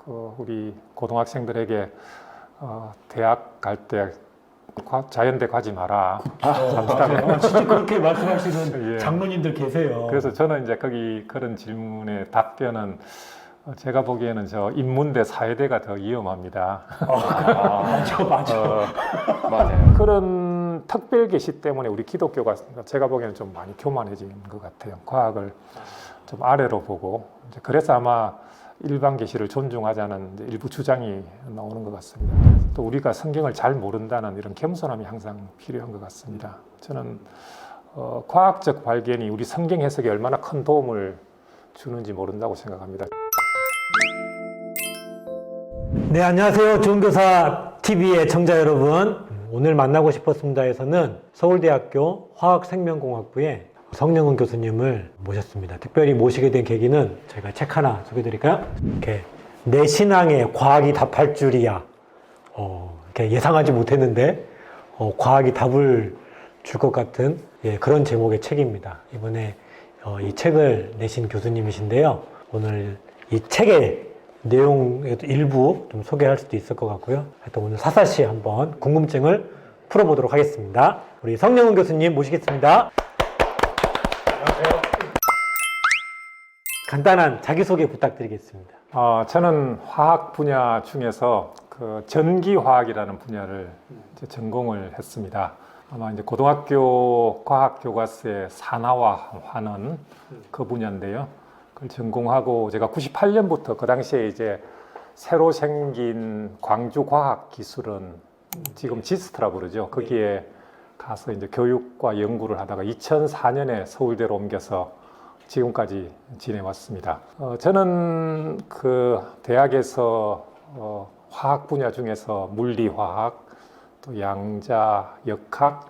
우리 고등학생들에게 대학 갈 때 자연대 가지 마라. 진짜 그렇게 말씀하시는 예. 장로님들 계세요. 그래서 저는 이제 그런 질문의 답변은 제가 보기에는 저 인문대 사회대가 더 위험합니다. 맞아. 맞아요. 그런 특별 계시 때문에 우리 기독교가 제가 보기에는 좀 많이 교만해진 것 같아요. 과학을 좀 아래로 보고 이제 그래서 아마 일반 계시를 존중하자는 이제 일부 주장이 나오는 것 같습니다. 또 우리가 성경을 잘 모른다는 이런 겸손함이 항상 필요한 것 같습니다. 저는 과학적 발견이 우리 성경 해석에 얼마나 큰 도움을 주는지 모른다고 생각합니다. 네, 안녕하세요. 좋은교사 TV의 청자 여러분. 오늘 만나고 싶었습니다에서는 서울대학교 화학생명공학부의 성령은 교수님을 모셨습니다. 특별히 모시게 된 계기는 저희가 책 하나 소개해드릴까요? 이렇게 내 신앙에 과학이 답할 줄이야. 이렇게 예상하지 못했는데 과학이 답을 줄 것 같은 그런 제목의 책입니다. 이번에 이 책을 내신 교수님이신데요. 오늘 이 책의 내용에도 일부 좀 소개할 수도 있을 것 같고요. 하여튼 오늘 사사시 한번 궁금증을 풀어보도록 하겠습니다. 우리 성령은 교수님 모시겠습니다. 안녕하세요. 간단한 자기소개 부탁드리겠습니다. 저는 화학 분야 중에서 그 전기화학이라는 분야를 이제 전공을 했습니다. 아마 이제 고등학교 과학 교과서에 산화화하는 그 분야인데요. 그걸 전공하고 제가 98년부터 그 당시에 이제 새로 생긴 광주과학기술원 지금 지스트라 부르죠. 거기에 가서 이제 교육과 연구를 하다가 2004년에 서울대로 옮겨서 지금까지 지내왔습니다. 저는 그 대학에서 화학 분야 중에서 물리화학, 또 양자, 역학,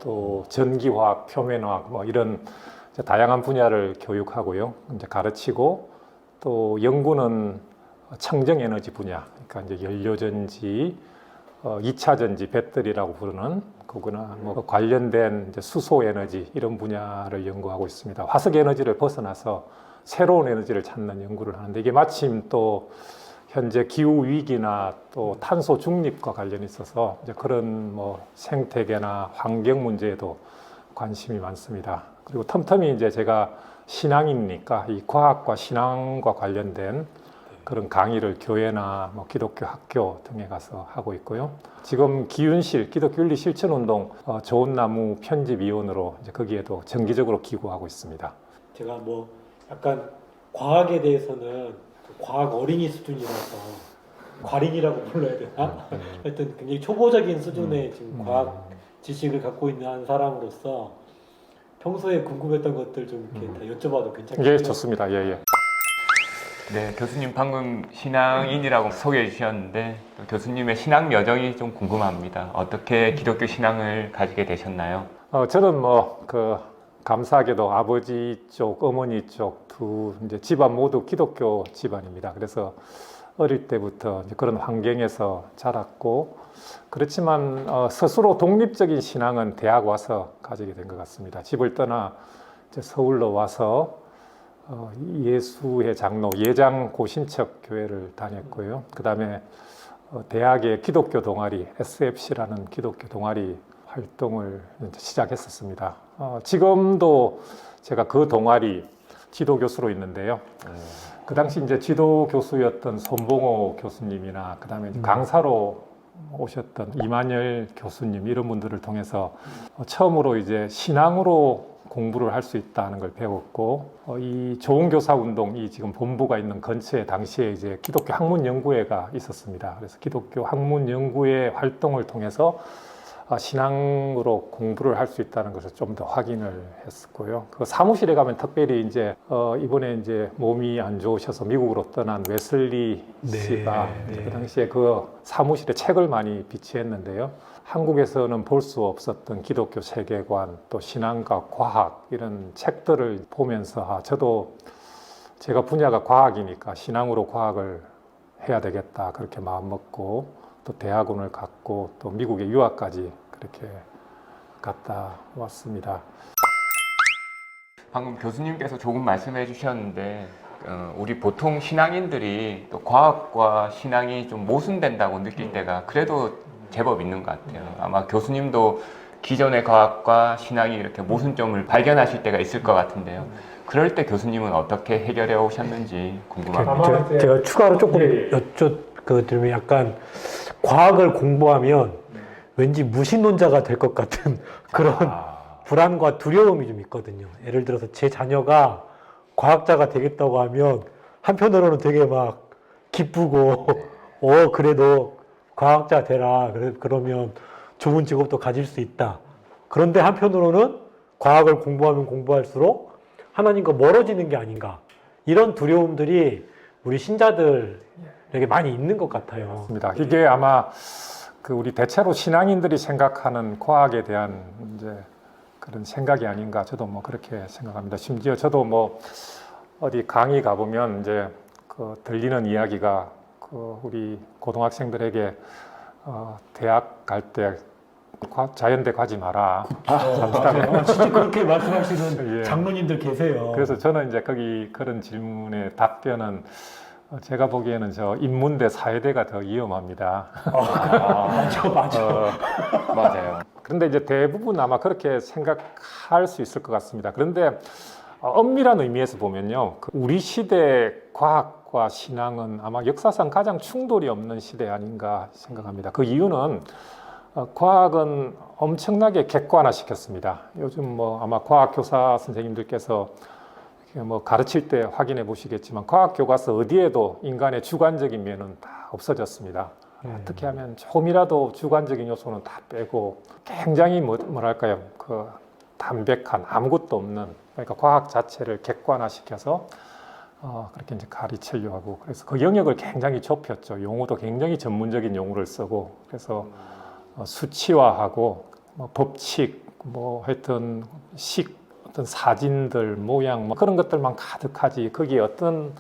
또 전기화학, 표면화학 뭐 이런 다양한 분야를 교육하고요. 이제 가르치고 또 연구는 청정에너지 분야, 그러니까 이제 연료전지, 2차 전지, 배터리라고 부르는 그거나 뭐 관련된 이제 수소 에너지 이런 분야를 연구하고 있습니다. 화석 에너지를 벗어나서 새로운 에너지를 찾는 연구를 하는데 이게 마침 또 현재 기후 위기나 또 탄소 중립과 관련이 있어서 이제 그런 뭐 생태계나 환경 문제에도 관심이 많습니다. 그리고 틈틈이 이제 제가 신앙이니까 이 과학과 신앙과 관련된 그런 강의를 교회나 뭐 기독교 학교 등에 가서 하고 있고요. 지금 기윤실 기독교 윤리 실천 운동 좋은 나무 편집위원으로 이제 거기에도 정기적으로 기고하고 있습니다. 제가 뭐 약간 과학에 대해서는 과학 어린이 수준이라서 과린이라고 불러야 되나? 하여튼 굉장히 초보적인 수준의 지금 과학 지식을 갖고 있는 한 사람으로서 평소에 궁금했던 것들 좀 이렇게 다 여쭤봐도 괜찮겠어요? 예, 좋습니다. 예, 예. 네, 교수님 방금 신앙인이라고 소개해 주셨는데 또 교수님의 신앙 여정이 좀 궁금합니다. 어떻게 기독교 신앙을 가지게 되셨나요? 저는 뭐 감사하게도 아버지 쪽, 어머니 쪽 두 이제 집안 모두 기독교 집안입니다. 그래서 어릴 때부터 이제 그런 환경에서 자랐고 그렇지만 스스로 독립적인 신앙은 대학 와서 가지게 된 것 같습니다. 집을 떠나 이제 서울로 와서 예수의 장로 예장 고신척 교회를 다녔고요. 그 다음에 대학의 기독교 동아리 SFC라는 기독교 동아리 활동을 시작했었습니다. 지금도 제가 그 동아리 지도 교수로 있는데요. 그 당시 이제 지도 교수였던 손봉호 교수님이나 그 다음에 강사로 오셨던 이만열 교수님 이런 분들을 통해서 처음으로 이제 신앙으로 공부를 할 수 있다는 걸 배웠고 이 좋은 교사 운동이 지금 본부가 있는 근처에 당시에 이제 기독교 학문 연구회가 있었습니다. 그래서 기독교 학문 연구회 활동을 통해서 신앙으로 공부를 할 수 있다는 것을 좀 더 확인을 했었고요. 그 사무실에 가면 특별히 이제 이번에 이제 몸이 안 좋으셔서 미국으로 떠난 웨슬리 씨가 그 당시에 그 사무실에 책을 많이 비치했는데요. 한국에서는 볼 수 없었던 기독교 세계관, 또 신앙과 과학 이런 책들을 보면서 저도 제가 분야가 과학이니까 신앙으로 과학을 해야 되겠다 그렇게 마음먹고 또 대학원을 갔고 또 미국에 유학까지 그렇게 갔다 왔습니다. 방금 교수님께서 조금 말씀해 주셨는데 우리 보통 신앙인들이 또 과학과 신앙이 좀 모순된다고 느낄 때가 그래도 제법 있는 것 같아요. 아마 교수님도 기존의 과학과 신앙이 이렇게 모순점을 발견하실 때가 있을 것 같은데요. 그럴 때 교수님은 어떻게 해결해 오셨는지 궁금합니다. 제가 추가로 조금 예, 예. 여쭤드리면 약간 과학을 공부하면 왠지 무신론자가 될 것 같은 그런 불안과 두려움이 좀 있거든요. 예를 들어서 제 자녀가 과학자가 되겠다고 하면 한편으로는 되게 막 기쁘고 그래도 과학자 되라. 그러면 좋은 직업도 가질 수 있다. 그런데 한편으로는 과학을 공부하면 공부할수록 하나님과 멀어지는 게 아닌가. 이런 두려움들이 우리 신자들에게 많이 있는 것 같아요. 맞습니다. 이게 아마 그 우리 대체로 신앙인들이 생각하는 과학에 대한 이제 그런 생각이 아닌가 저도 뭐 그렇게 생각합니다. 심지어 저도 뭐 어디 강의 가보면 이제 그 들리는 이야기가 그 우리 고등학생들에게 대학 갈 때 자연대 가지 마라. 진짜 그렇게 말씀하시는 예. 장로님들 계세요. 그래서 저는 이제 거기 그런 질문의 답변은 제가 보기에는 저 인문대 사회대가 더 위험합니다. 맞아. 맞아요. 그런데 이제 대부분 아마 그렇게 생각할 수 있을 것 같습니다. 그런데 엄밀한 의미에서 보면요, 우리 시대 과학과 신앙은 아마 역사상 가장 충돌이 없는 시대 아닌가 생각합니다. 그 이유는 과학은 엄청나게 객관화시켰습니다. 요즘 뭐 아마 과학 교사 선생님들께서 뭐 가르칠 때 확인해 보시겠지만 과학 교과서 어디에도 인간의 주관적인 면은 다 없어졌습니다. 어떻게 하면 조금이라도 주관적인 요소는 다 빼고 굉장히 뭐랄까요, 그 담백한 아무것도 없는, 그러니까 과학 자체를 객관화시켜서 그렇게 이제 가르치려고 하고, 그래서 그 영역을 굉장히 좁혔죠. 용어도 굉장히 전문적인 용어를 쓰고, 그래서 수치화하고 뭐 법칙, 뭐 하여튼 어떤 사진들, 모양, 뭐 그런 것들만 가득하지 거기에 어떤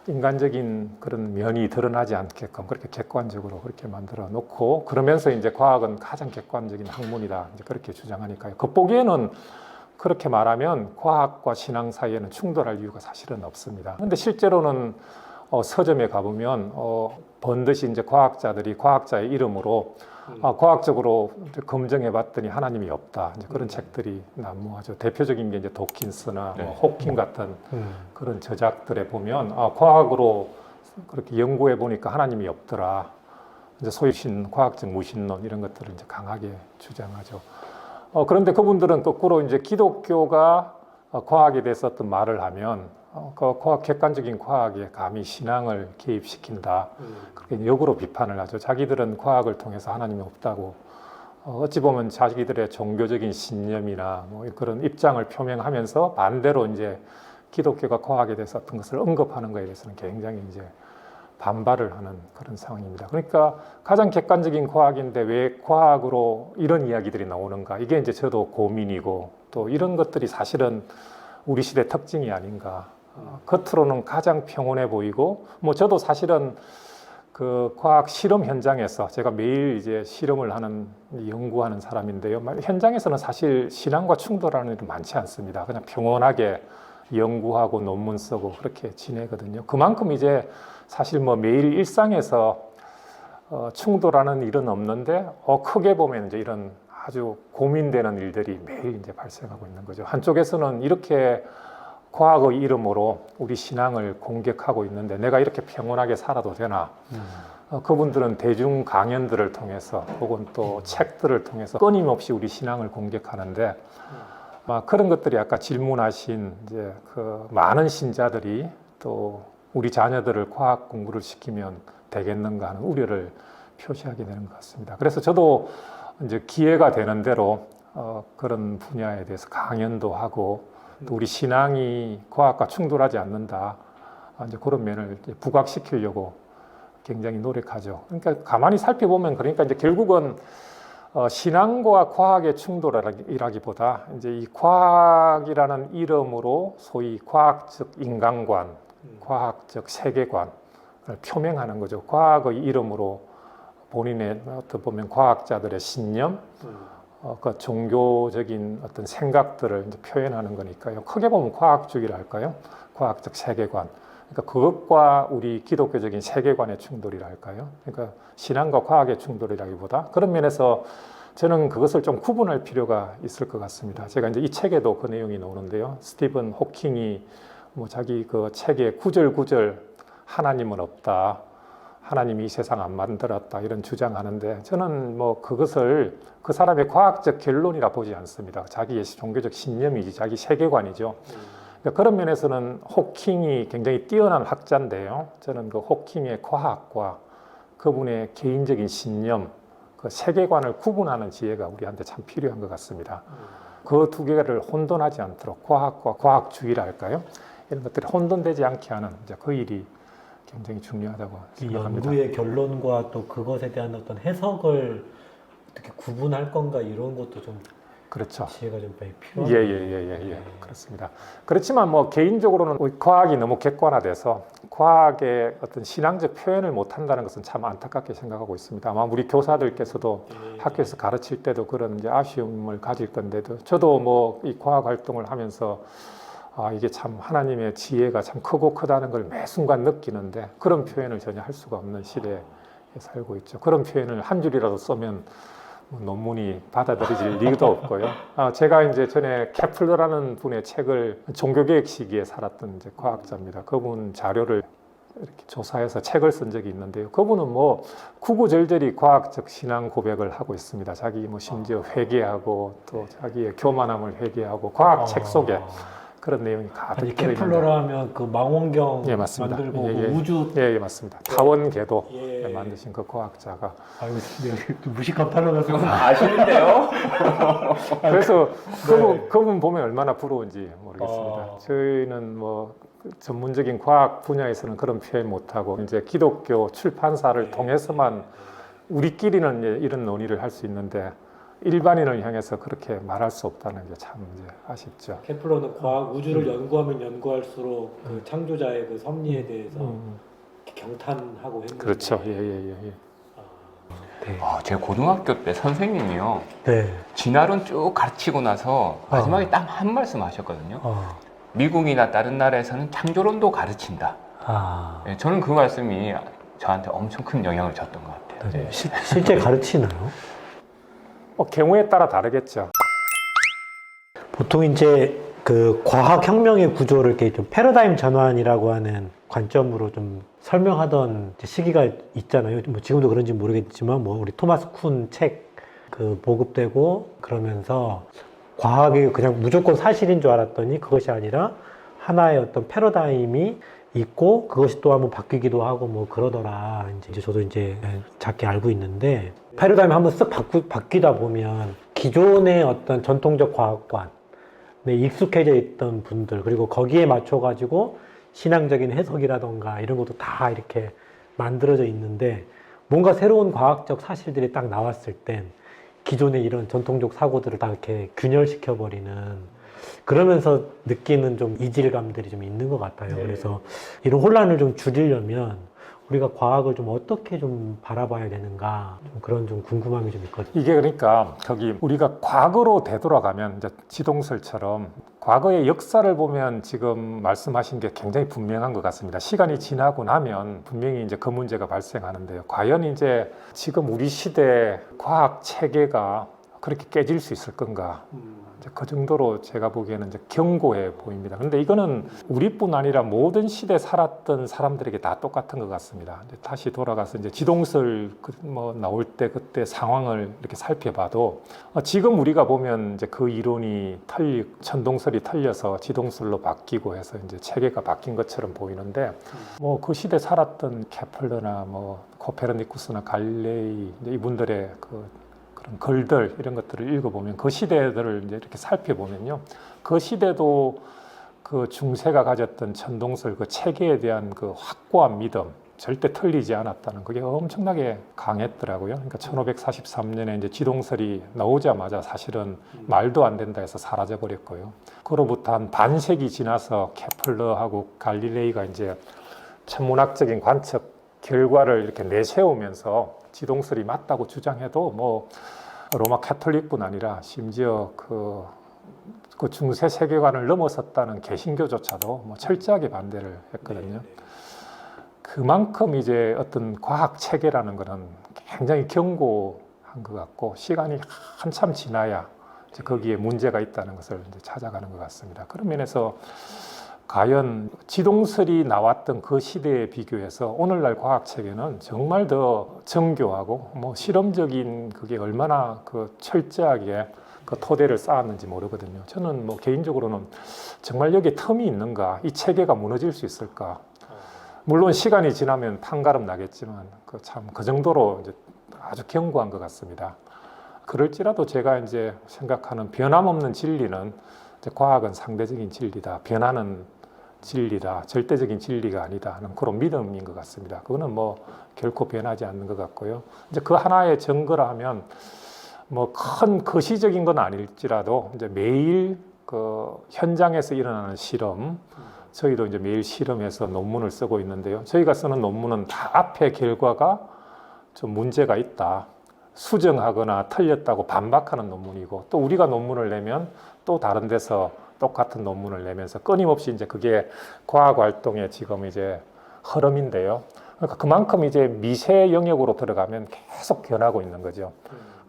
인간적인 그런 면이 드러나지 않게끔 그렇게 객관적으로 그렇게 만들어 놓고, 그러면서 이제 과학은 가장 객관적인 학문이다, 이제 그렇게 주장하니까요. 겉보기에는 그렇게 말하면 과학과 신앙 사이에는 충돌할 이유가 사실은 없습니다. 근데 실제로는 서점에 가보면 번듯이 이제 과학자들이 과학자의 이름으로 과학적으로 검증해 봤더니 하나님이 없다, 이제 그런 책들이 난무하죠. 대표적인 게 이제 도킨스나 뭐 호킹 같은 그런 저작들에 보면 과학으로 그렇게 연구해 보니까 하나님이 없더라, 이제 소위 과학적 무신론 이런 것들을 이제 강하게 주장하죠. 그런데 그분들은 거꾸로 이제 기독교가 과학에 대해서 어떤 말을 하면 그 객관적인 과학에 감히 신앙을 개입시킨다, 그렇게 역으로 비판을 하죠. 자기들은 과학을 통해서 하나님이 없다고 어찌 보면 자기들의 종교적인 신념이나 뭐 그런 입장을 표명하면서 반대로 이제 기독교가 과학에 대해서 어떤 것을 언급하는 것에 대해서는 굉장히 이제 반발을 하는 그런 상황입니다. 그러니까 가장 객관적인 과학인데 왜 과학으로 이런 이야기들이 나오는가, 이게 이제 저도 고민이고, 또 이런 것들이 사실은 우리 시대 특징이 아닌가. 겉으로는 가장 평온해 보이고, 뭐 저도 사실은 그 과학 실험 현장에서 제가 매일 이제 실험을 하는, 연구하는 사람인데요. 현장에서는 사실 신앙과 충돌하는 일은 많지 않습니다. 그냥 평온하게 연구하고 논문 쓰고 그렇게 지내거든요. 그만큼 이제 사실 뭐 매일 일상에서 충돌하는 일은 없는데 크게 보면 이제 이런 아주 고민되는 일들이 매일 이제 발생하고 있는 거죠. 한쪽에서는 이렇게 과학의 이름으로 우리 신앙을 공격하고 있는데 내가 이렇게 평온하게 살아도 되나? 그분들은 대중 강연들을 통해서 혹은 또 책들을 통해서 끊임없이 우리 신앙을 공격하는데, 그런 것들이 아까 질문하신 이제 그 많은 신자들이 또 우리 자녀들을 과학 공부를 시키면 되겠는가 하는 우려를 표시하게 되는 것 같습니다. 그래서 저도 이제 기회가 되는 대로 그런 분야에 대해서 강연도 하고, 또 우리 신앙이 과학과 충돌하지 않는다, 이제 그런 면을 이제 부각시키려고 굉장히 노력하죠. 그러니까 가만히 살펴보면, 그러니까 이제 결국은 신앙과 과학의 충돌이라기보다 이제 이 과학이라는 이름으로 소위 과학적 인간관, 과학적 세계관을 표명하는 거죠. 과학의 이름으로 본인의 어떻게 보면 과학자들의 신념, 그 종교적인 어떤 생각들을 이제 표현하는 거니까요. 크게 보면 과학주의라 할까요? 과학적 세계관. 그러니까 그것과 우리 기독교적인 세계관의 충돌이랄까요? 그러니까 신앙과 과학의 충돌이라기보다 그런 면에서 저는 그것을 좀 구분할 필요가 있을 것 같습니다. 제가 이제 이 책에도 그 내용이 나오는데요. 스티븐 호킹이 뭐 자기 그 책에 구절구절 하나님은 없다. 하나님이 이 세상 안 만들었다. 이런 주장하는데 저는 뭐 그것을 그 사람의 과학적 결론이라 보지 않습니다. 자기의 종교적 신념이지, 자기 세계관이죠. 그러니까 그런 면에서는 호킹이 굉장히 뛰어난 학자인데요. 저는 그 호킹의 과학과 그분의 개인적인 신념, 그 세계관을 구분하는 지혜가 우리한테 참 필요한 것 같습니다. 그 두 개를 혼돈하지 않도록 과학과 과학주의랄까요? 이런 것들이 혼돈되지 않게 하는 이제 그 일이 굉장히 중요하다고 이 생각합니다. 연구의 결론과 또 그것에 대한 어떤 해석을 어떻게 구분할 건가 이런 것도 좀 그렇죠. 지혜가 좀 많이 필요하네요. 예, 그렇습니다. 그렇지만 뭐 개인적으로는 우리 과학이 너무 객관화돼서 과학의 어떤 신앙적 표현을 못한다는 것은 참 안타깝게 생각하고 있습니다. 아마 우리 교사들께서도 학교에서 가르칠 때도 그런 이제 아쉬움을 가질 건데도 저도 뭐 이 과학 활동을 하면서 아, 이게 참 하나님의 지혜가 참 크고 크다는 걸 매 순간 느끼는데 그런 표현을 전혀 할 수가 없는 시대에 살고 있죠. 그런 표현을 한 줄이라도 쓰면 논문이 받아들여질 리도 없고요. 제가 이제 전에 케플러라는 분의 책을 종교개혁 시기에 살았던 이제 과학자입니다. 그분 자료를 이렇게 조사해서 책을 쓴 적이 있는데요. 그분은 뭐 구구절절히 과학적 신앙 고백을 하고 있습니다. 자기 뭐 심지어 회개하고 또 자기의 교만함을 회개하고 과학 책 속에 그런 내용이 가득 아니 들어 있는데. 케플러라 하면 그 망원경 예, 맞습니다. 만들고 예, 그 예. 우주 예, 맞습니다. 타원궤도 예. 만드신 그 과학자가 아유 무식한 단어라서 아시는데요? 그래서 네. 그분 보면 얼마나 부러운지 모르겠습니다. 저희는 뭐 전문적인 과학 분야에서는 그런 표현 못하고 이제 기독교 출판사를 통해서만 우리끼리는 이제 이런 논의를 할 수 있는데 일반인을 향해서 그렇게 말할 수 없다는 게 참 이제 아쉽죠. 케플러는 과학 우주를 연구하면 연구할수록 그 창조자의 그 섭리에 대해서 경탄하고 했는데 그렇죠. 예. 네. 제 고등학교 때 선생님이요. 네. 진화론 쭉 가르치고 나서 마지막에 딱 한 말씀 하셨거든요. 미국이나 다른 나라에서는 창조론도 가르친다. 예, 저는 그 말씀이 저한테 엄청 큰 영향을 줬던 것 같아요. 예. 실제 가르치나요? 경우에 따라 다르겠죠. 보통 이제 그 과학 혁명의 구조를 이렇게 좀 패러다임 전환이라고 하는 관점으로 좀 설명하던 시기가 있잖아요. 뭐 지금도 그런지 모르겠지만 뭐 우리 토마스 쿤 책 그 보급되고 그러면서 과학이 그냥 무조건 사실인 줄 알았더니 그것이 아니라 하나의 어떤 패러다임이 있고 그것이 또 한번 바뀌기도 하고 뭐 그러더라. 이제 저도 이제 작게 알고 있는데 패러다임 한번 쓱 바뀌다 보면 기존의 어떤 전통적 과학관에 익숙해져 있던 분들 그리고 거기에 맞춰 가지고 신앙적인 해석이라던가 이런 것도 다 이렇게 만들어져 있는데 뭔가 새로운 과학적 사실들이 딱 나왔을 땐 기존의 이런 전통적 사고들을 다 이렇게 균열시켜 버리는 그러면서 느끼는 좀 이질감들이 좀 있는 것 같아요. 그래서 이런 혼란을 좀 줄이려면 우리가 과학을 좀 어떻게 좀 바라봐야 되는가 좀 그런 좀 궁금함이 좀 있거든요. 이게 그러니까 거기 우리가 과거로 되돌아가면 이제 지동설처럼 과거의 역사를 보면 지금 말씀하신 게 굉장히 분명한 것 같습니다. 시간이 지나고 나면 분명히 이제 그 문제가 발생하는데요. 과연 이제 지금 우리 시대 과학 체계가 그렇게 깨질 수 있을 건가? 이제 그 정도로 제가 보기에는 이제 견고해 보입니다. 그런데 이거는 우리뿐 아니라 모든 시대에 살았던 사람들에게 다 똑같은 것 같습니다. 이제 다시 돌아가서 이제 지동설 뭐 나올 때 그때 상황을 이렇게 살펴봐도 지금 우리가 보면 이제 그 이론이 천동설이 틀려서 지동설로 바뀌고 해서 이제 체계가 바뀐 것처럼 보이는데 뭐 그 시대 살았던 케플러나 뭐 코페르니쿠스나 갈릴레이 이제 이분들의 그런 글들 이런 것들을 읽어보면 그 시대들을 이제 이렇게 살펴보면요, 그 시대도 그 중세가 가졌던 천동설 그 체계에 대한 그 확고한 믿음 절대 틀리지 않았다는 그게 엄청나게 강했더라고요. 그러니까 1543년에 이제 지동설이 나오자마자 사실은 말도 안 된다 해서 사라져 버렸고요. 그로부터 한 반세기 지나서 케플러하고 갈릴레이가 이제 천문학적인 관측 결과를 이렇게 내세우면서 지동설이 맞다고 주장해도 뭐 로마 카톨릭뿐 아니라 심지어 그 그 중세 세계관을 넘어섰다는 개신교조차도 뭐 철저하게 반대를 했거든요. 그만큼 이제 어떤 과학 체계라는 것은 굉장히 견고한 것 같고 시간이 한참 지나야 이제 거기에 문제가 있다는 것을 이제 찾아가는 것 같습니다. 그런 면에서 과연 지동설이 나왔던 그 시대에 비교해서 오늘날 과학 체계는 정말 더 정교하고 뭐 실험적인 그게 얼마나 그 철저하게 그 토대를 쌓았는지 모르거든요. 저는 뭐 개인적으로는 정말 여기에 텀이 있는가, 이 체계가 무너질 수 있을까. 물론 시간이 지나면 판가름 나겠지만 그 정도로 이제 아주 견고한 것 같습니다. 그럴지라도 제가 이제 생각하는 변함없는 진리는 이제 과학은 상대적인 진리다. 변하는 진리다. 절대적인 진리가 아니다 하는 그런 믿음인 것 같습니다. 그거는 뭐 결코 변하지 않는 것 같고요. 이제 그 하나의 증거라 하면 뭐 큰 거시적인 건 아닐지라도 이제 매일 그 현장에서 일어나는 실험, 저희도 이제 매일 실험해서 논문을 쓰고 있는데요. 저희가 쓰는 논문은 다 앞에 결과가 좀 문제가 있다. 수정하거나 틀렸다고 반박하는 논문이고 또 우리가 논문을 내면 또 다른 데서 똑같은 논문을 내면서 끊임없이 이제 그게 과학 활동의 지금 이제 흐름인데요. 그러니까 그만큼 이제 미세 영역으로 들어가면 계속 변하고 있는 거죠.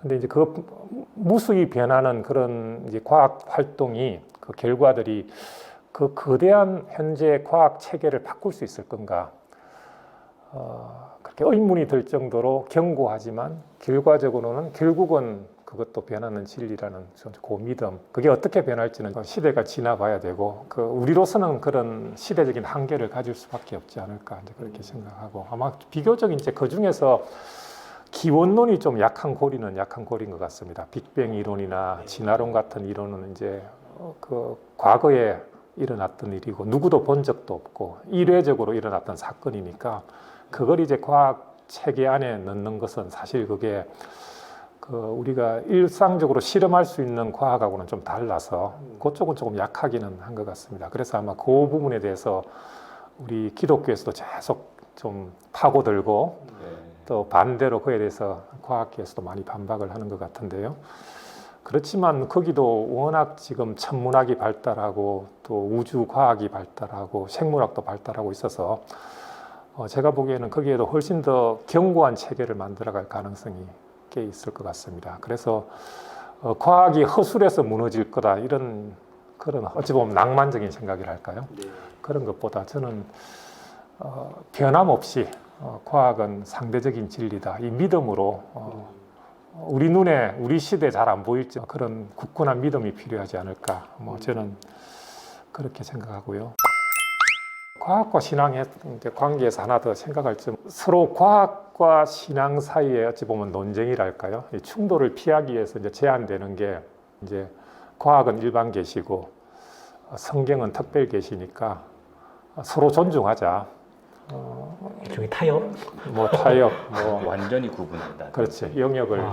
근데 이제 그 무수히 변하는 그런 이제 과학 활동이 그 결과들이 그 거대한 현재 과학 체계를 바꿀 수 있을 건가? 그렇게 의문이 들 정도로 견고하지만 결과적으로는 결국은 그것도 변하는 진리라는 그 믿음. 그게 어떻게 변할지는 시대가 지나봐야 되고 그 우리로서는 그런 시대적인 한계를 가질 수밖에 없지 않을까 이제 그렇게 생각하고 아마 비교적 이제 그 중에서 기원론이 좀 약한 고리는 약한 고리인 것 같습니다. 빅뱅 이론이나 진화론 같은 이론은 이제 그 과거에 일어났던 일이고 누구도 본 적도 없고 일회적으로 일어났던 사건이니까 그걸 이제 과학 체계 안에 넣는 것은 사실 그게 그 우리가 일상적으로 실험할 수 있는 과학하고는 좀 달라서 그쪽은 조금 약하기는 한 것 같습니다. 그래서 아마 그 부분에 대해서 우리 기독교에서도 계속 좀 파고들고 또 반대로 그에 대해서 과학계에서도 많이 반박을 하는 것 같은데요. 그렇지만 거기도 워낙 지금 천문학이 발달하고 또 우주 과학이 발달하고 생물학도 발달하고 있어서 제가 보기에는 거기에도 훨씬 더 견고한 체계를 만들어갈 가능성이 꽤 있을 것 같습니다. 그래서 과학이 허술해서 무너질 거다 이런 그런 어찌 보면 낭만적인 생각이랄까요? 그런 것보다 저는 변함없이 과학은 상대적인 진리다 이 믿음으로 우리 눈에 우리 시대에 잘 안 보일지 그런 굳건한 믿음이 필요하지 않을까 뭐 저는 그렇게 생각하고요. 과학과 신앙의 관계에서 하나 더 생각할 점 서로 과학과 신앙 사이에 어찌 보면 논쟁이랄까요? 이 충돌을 피하기 위해서 이제 제한되는 게 이제 과학은 일반 계시고 성경은 특별 계시니까 서로 존중하자. 일종의 타협? 뭐 타협, 뭐 완전히 구분한다. 그렇지 영역을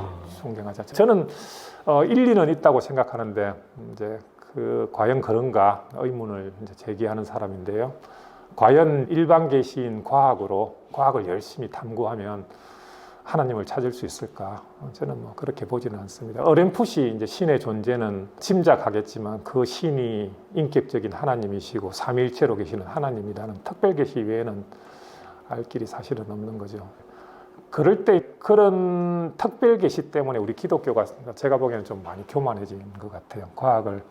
존경하자. 저는 일리는 있다고 생각하는데 이제 그 과연 그런가 의문을 이제 제기하는 사람인데요. 과연 일반 계시인 과학으로 과학을 열심히 탐구하면 하나님을 찾을 수 있을까? 저는 뭐 그렇게 보지는 않습니다. 어렴풋이 이제 신의 존재는 짐작하겠지만 그 신이 인격적인 하나님이시고 삼위일체로 계시는 하나님이라는 특별 계시 외에는 알 길이 사실은 없는 거죠. 그럴 때 그런 특별 계시 때문에 우리 기독교가 제가 보기에는 좀 많이 교만해진 것 같아요. 과학을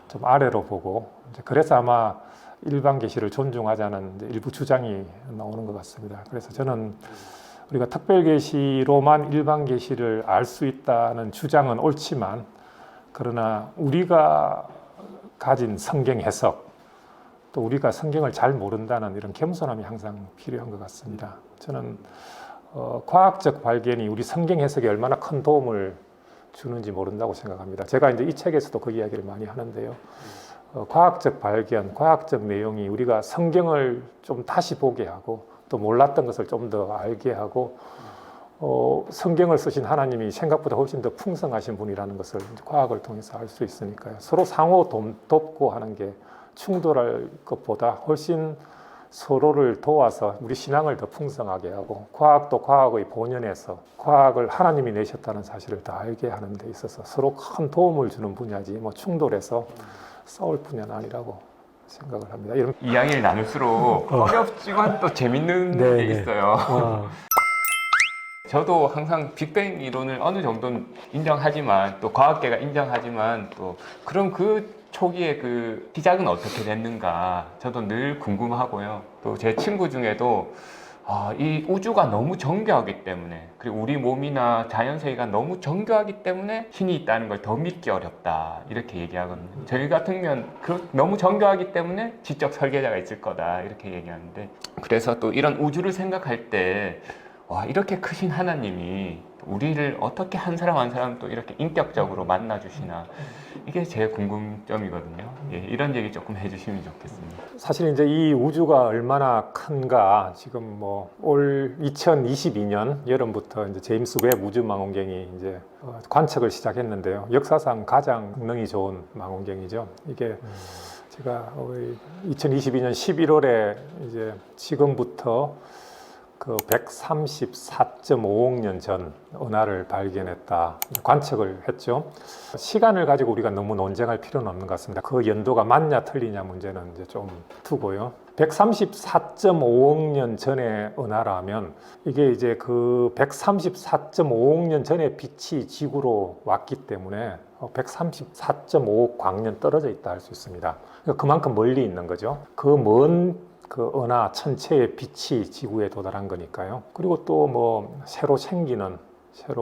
좀 아래로 보고 그래서 아마 일반 계시를 존중하자는 일부 주장이 나오는 것 같습니다. 그래서 저는 우리가 특별 계시로만 일반 계시를 알 수 있다는 주장은 옳지만 그러나 우리가 가진 성경 해석 또 우리가 성경을 잘 모른다는 이런 겸손함이 항상 필요한 것 같습니다. 저는 과학적 발견이 우리 성경 해석에 얼마나 큰 도움을 주는지 모른다고 생각합니다. 제가 이제 이 책에서도 그 이야기를 많이 하는데요. 과학적 발견, 과학적 내용이 우리가 성경을 좀 다시 보게 하고 또 몰랐던 것을 좀 더 알게 하고 성경을 쓰신 하나님이 생각보다 훨씬 더 풍성하신 분이라는 것을 과학을 통해서 알 수 있으니까요. 서로 상호 돕고 하는 게 충돌할 것보다 훨씬 서로를 도와서 우리 신앙을 더 풍성하게 하고 과학도 과학의 본연에서 과학을 하나님이 내셨다는 사실을 더 알게 하는 데 있어서 서로 큰 도움을 주는 분야지 뭐 충돌해서 싸울 분야는 아니라고 생각을 합니다. 이런 이야기를 나눌수록 어렵지만 또 재밌는 네, 게 네. 있어요. 어, 저도 항상 빅뱅 이론을 어느 정도는 인정하지만 또 과학계가 인정하지만 또 그럼 그 초기에 그 시작은 어떻게 됐는가 저도 늘 궁금하고요. 또 제 친구 중에도 이 우주가 너무 정교하기 때문에 그리고 우리 몸이나 자연세계가 너무 정교하기 때문에 신이 있다는 걸 더 믿기 어렵다 이렇게 얘기하거든요. 저희 같은 경우는 너무 정교하기 때문에 지적 설계자가 있을 거다 이렇게 얘기하는데 그래서 또 이런 우주를 생각할 때 와, 이렇게 크신 하나님이 우리를 어떻게 한 사람 한 사람 또 이렇게 인격적으로 만나주시나 이게 제 궁금점이거든요. 예, 이런 얘기 조금 해주시면 좋겠습니다. 사실 이제 이 우주가 얼마나 큰가 지금 뭐 올 2022년 여름부터 이제 제임스 웹 우주망원경이 이제 관측을 시작했는데요. 역사상 가장 성능이 좋은 망원경이죠. 이게 제가 2022년 11월에 이제 지금부터 그 134.5억 년 전 은하를 발견했다. 관측을 했죠. 시간을 가지고 우리가 너무 논쟁할 필요는 없는 것 같습니다. 그 연도가 맞냐 틀리냐 문제는 이제 좀 두고요. 134.5억 년 전의 은하라면 이게 이제 그 134.5억 년 전에 빛이 지구로 왔기 때문에 134.5억 광년 떨어져 있다 할 수 있습니다. 그러니까 그만큼 멀리 있는 거죠. 그 은하 천체의 빛이 지구에 도달한 거니까요. 그리고 또 뭐 새로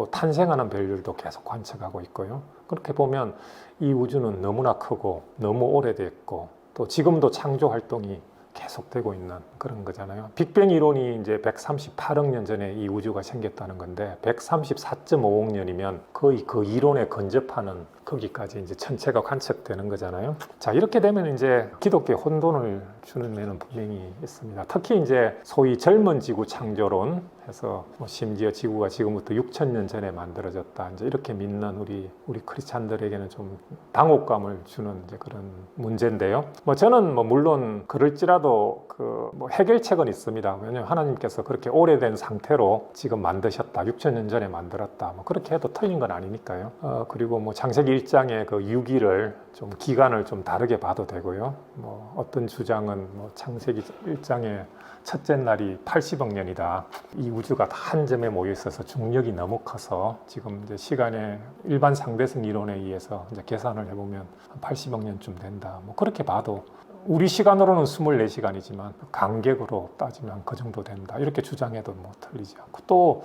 탄생하는 별들도 계속 관측하고 있고요. 그렇게 보면 이 우주는 너무나 크고 너무 오래됐고 또 지금도 창조 활동이 계속되고 있는 그런 거잖아요. 빅뱅 이론이 이제 138억 년 전에 이 우주가 생겼다는 건데 134.5억 년이면 거의 그 이론에 근접하는 거기까지 이제 천체가 관측되는 거잖아요. 자, 이렇게 되면 이제 기독교에 혼돈을 주는 면은 분명히 있습니다. 특히 이제 소위 젊은 지구 창조론 해서 뭐 심지어 지구가 지금부터 6,000년 전에 만들어졌다. 이제 이렇게 믿는 우리 크리스찬들에게는 좀 당혹감을 주는 이제 그런 문제인데요. 뭐 저는 뭐 물론 그럴지라도 그 뭐 해결책은 있습니다. 왜냐하면 하나님께서 그렇게 오래된 상태로 지금 만드셨다. 6,000년 전에 만들었다. 뭐 그렇게 해도 틀린 건 아니니까요. 그리고 뭐 창세기 1장의 그 유기를 좀 기간을 좀 다르게 봐도 되고요. 뭐 어떤 주장은 뭐 창세기 1장의 첫째 날이 80억 년이다. 이 우주가 다 한 점에 모여 있어서 중력이 너무 커서 지금 이제 시간의 일반 상대성 이론에 의해서 이제 계산을 해보면 한 80억 년쯤 된다. 뭐 그렇게 봐도 우리 시간으로는 24시간이지만 간격으로 따지면 그 정도 된다. 이렇게 주장해도 뭐 틀리지 않고 또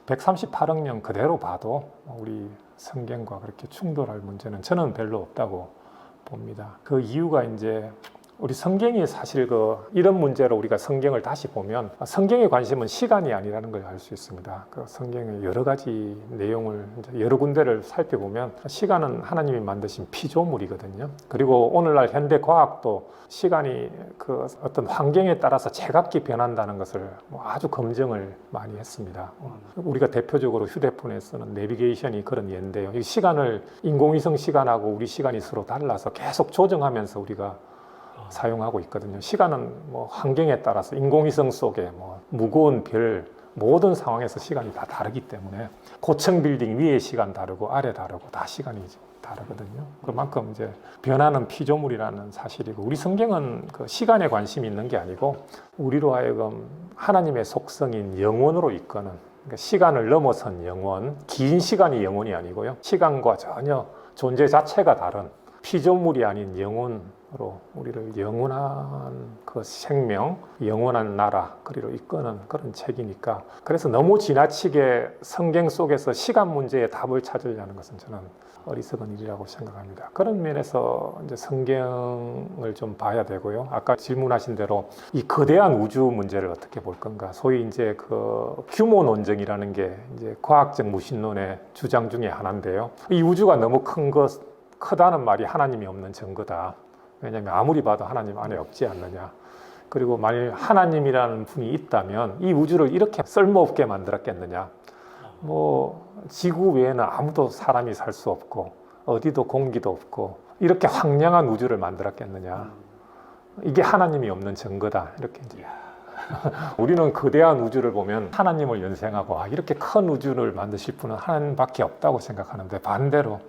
138억 년 그대로 봐도 우리 성경과 그렇게 충돌할 문제는 저는 별로 없다고 봅니다. 그 이유가 이제 우리 성경이 사실 이런 문제로 우리가 성경을 다시 보면 성경의 관심은 시간이 아니라는 걸 알 수 있습니다. 그 성경의 여러 가지 내용을 이제 여러 군데를 살펴보면 시간은 하나님이 만드신 피조물이거든요. 그리고 오늘날 현대 과학도 시간이 그 어떤 환경에 따라서 제각기 변한다는 것을 뭐 아주 검증을 많이 했습니다. 우리가 대표적으로 휴대폰에 쓰는 내비게이션이 그런 예인데요. 이 시간을 인공위성 시간하고 우리 시간이 서로 달라서 계속 조정하면서 우리가 사용하고 있거든요. 시간은 뭐 환경에 따라서 인공위성 속에 뭐 무거운 별 모든 상황에서 시간이 다 다르기 때문에 고층 빌딩 위에 시간 다르고 아래 다르고 다 시간이 다르거든요. 그만큼 이제 변하는 피조물이라는 사실이고 우리 성경은 그 시간에 관심이 있는 게 아니고 우리로 하여금 하나님의 속성인 영원으로 이끄는 그러니까 시간을 넘어선 영원, 긴 시간이 영원이 아니고요. 시간과 전혀 존재 자체가 다른 피조물이 아닌 영혼으로 우리를 영원한 그 생명, 영원한 나라 그리로 이끄는 그런 책이니까 그래서 너무 지나치게 성경 속에서 시간 문제의 답을 찾으려는 것은 저는 어리석은 일이라고 생각합니다. 그런 면에서 이제 성경을 좀 봐야 되고요. 아까 질문하신 대로 이 거대한 우주 문제를 어떻게 볼 건가? 소위 이제 그 규모 논증이라는 게 이제 과학적 무신론의 주장 중에 하나인데요. 이 우주가 너무 크다는 말이 하나님이 없는 증거다. 왜냐하면 아무리 봐도 하나님 안에 없지 않느냐. 그리고 만일 하나님이라는 분이 있다면 이 우주를 이렇게 쓸모없게 만들었겠느냐. 뭐 지구 외에는 아무도 사람이 살 수 없고 어디도 공기도 없고 이렇게 황량한 우주를 만들었겠느냐. 이게 하나님이 없는 증거다. 이렇게 이제 우리는 거대한 우주를 보면 하나님을 연상하고 이렇게 큰 우주를 만드실 분은 하나님밖에 없다고 생각하는데 반대로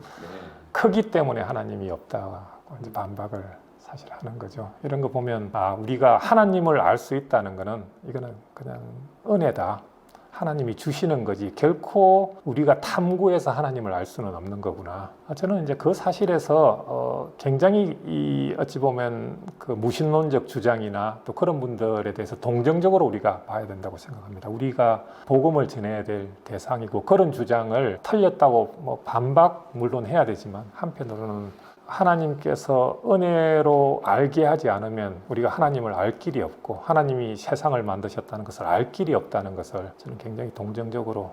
크기 때문에 하나님이 없다고 이제 반박을 사실 하는 거죠. 이런 거 보면 우리가 하나님을 알 수 있다는 거는 이거는 그냥 은혜다. 하나님이 주시는 거지 결코 우리가 탐구해서 하나님을 알 수는 없는 거구나. 저는 이제 그 사실에서 굉장히 어찌 보면 그 무신론적 주장이나 또 그런 분들에 대해서 동정적으로 우리가 봐야 된다고 생각합니다. 우리가 복음을 전해야 될 대상이고 그런 주장을 틀렸다고 뭐 반박 물론 해야 되지만 한편으로는 하나님께서 은혜로 알게 하지 않으면 우리가 하나님을 알 길이 없고 하나님이 세상을 만드셨다는 것을 알 길이 없다는 것을 저는 굉장히 동정적으로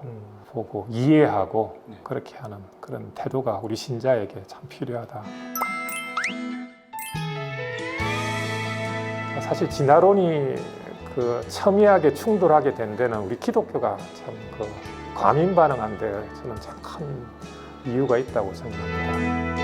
보고 이해하고 그렇게 하는 그런 태도가 우리 신자에게 참 필요하다. 사실 진화론이 그 첨예하게 충돌하게 된 데는 우리 기독교가 참 그 과민 반응한 데 저는 참 큰 이유가 있다고 생각합니다.